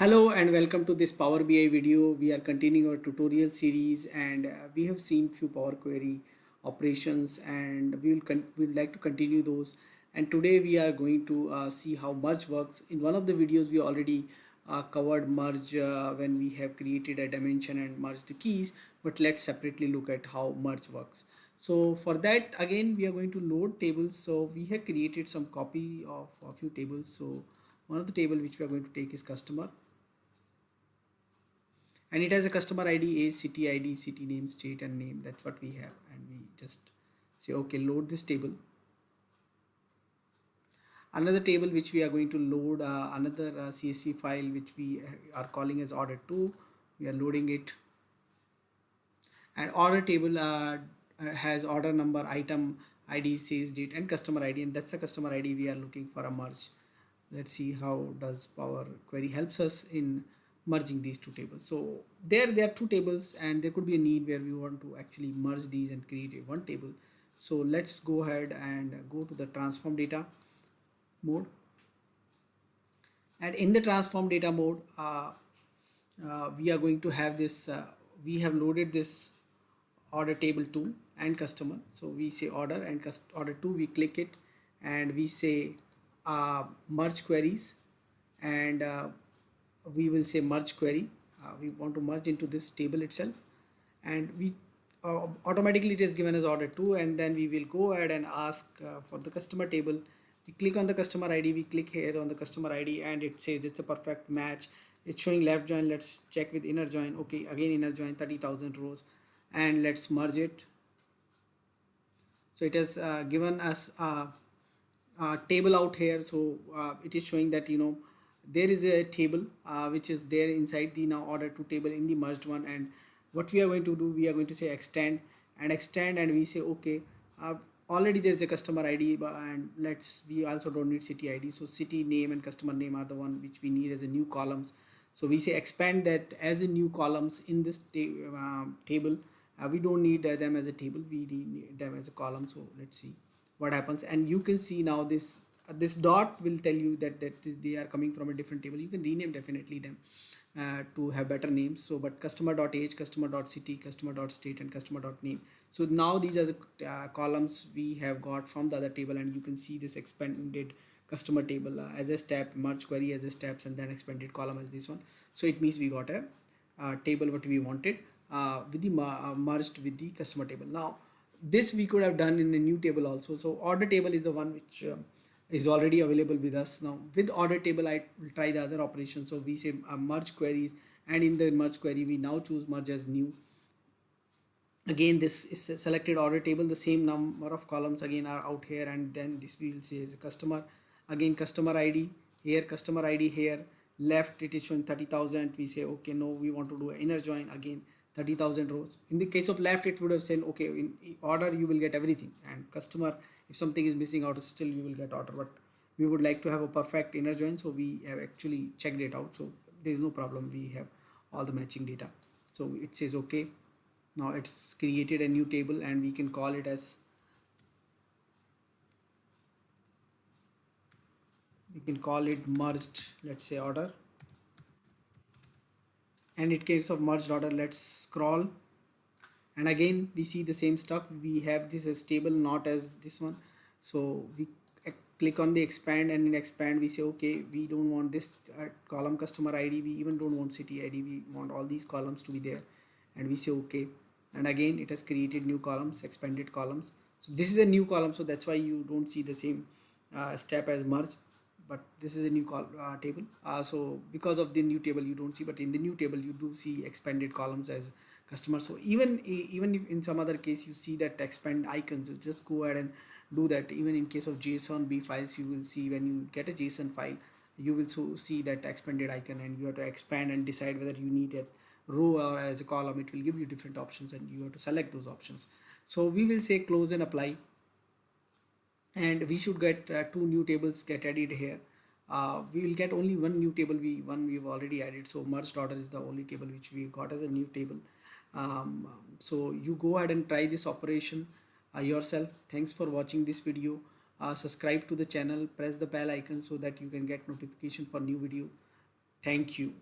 Hello and welcome to this Power BI video. We are continuing our tutorial series and we have seen few Power Query operations and we would like to continue those. And today we are going to see how merge works. In one of the videos we already covered merge when we have created a dimension and merged the keys, but let's separately look at how merge works. So for that again we are going to load tables. So we have created some copy of a few tables. So one of the table which we are going to take is customer, and it has a customer id, age, city id, city name, state and name. That's what we have, and we just say okay, load this table. Another table which we are going to load, another csv file which we are calling as order 2. We are loading it, and order table has order number, item id, sales date and customer id, and that's the customer id we are looking for a merge. Let's see how does Power Query helps us in merging these two tables. So there are two tables and there could be a need where we want to actually merge these and create a one table. So let's go ahead and go to the transform data mode, and in the transform data mode we are going to have this we have loaded this order table 2 and customer. So we say order and order 2, we click it and we say merge queries, and we will say merge query. We want to merge into this table itself, and we automatically it is given as order 2, and then we will go ahead and ask for the customer table. We click on the customer id, we click here on the customer id and it says it's a perfect match. It's showing left join. Let's check with inner join. Okay, again inner join, 30,000 rows, and let's merge it. So it has given us a table out here. So it is showing that there is a table which is there inside the now order to table in the merged one. And what we are going to do, we are going to say extend and we say okay, already there is a customer id, and we also don't need city id. So city name and customer name are the one which we need as a new columns. So we say expand that as a new columns in this table. We don't need them as a table, we need them as a column. So let's see what happens, and you can see now this dot will tell you that they are coming from a different table. You can rename definitely them to have better names. So but customer.age, customer.city, customer.state and customer.name. So now these are the columns we have got from the other table, and you can see this expanded customer table as a step, merge query as a steps, and then expanded column as this one. So it means we got a table what we wanted with the merged with the customer table. Now this we could have done in a new table also. So order table is the one which is already available with us. Now with order table I will try the other operation. So we say merge queries, and in the merge query we now choose merge as new. Again this is a selected order table, the same number of columns again are out here, and then this we will say is customer. Again customer id here, customer id here, left it is showing 30,000. We say okay, no, we want to do an inner join, again 30,000 rows. In the case of left it would have said okay, in order you will get everything, and customer, if something is missing out, still you will get order. But we would like to have a perfect inner join, so we have actually checked it out. So there is no problem, we have all the matching data. So it says okay. Now it's created a new table and we can call it as, we can call it merged, let's say order. And in case of merged order, let's scroll, and again we see the same stuff. We have this as table, not as this one. So we click on the expand, and in expand we say okay, we don't want this column customer id, we even don't want city id, we want all these columns to be there, and we say okay. And again it has created new columns, expanded columns. So this is a new column, so that's why you don't see the same step as merge, but this is a new table. So because of the new table you don't see, but in the new table you do see expanded columns as customer. So even if in some other case you see that expand icons, you just go ahead and do that. Even in case of JSON B files, you will see when you get a JSON file, you will see that expanded icon, and you have to expand and decide whether you need a row or as a column. It will give you different options and you have to select those options. So we will say close and apply, and we should get two new tables get added here. We will get only one new table, we've already added. So merged order is the only table which we got as a new table. So you go ahead and try this operation yourself. Thanks for watching this video. Subscribe to the channel, press the bell icon so that you can get notification for new video. Thank you.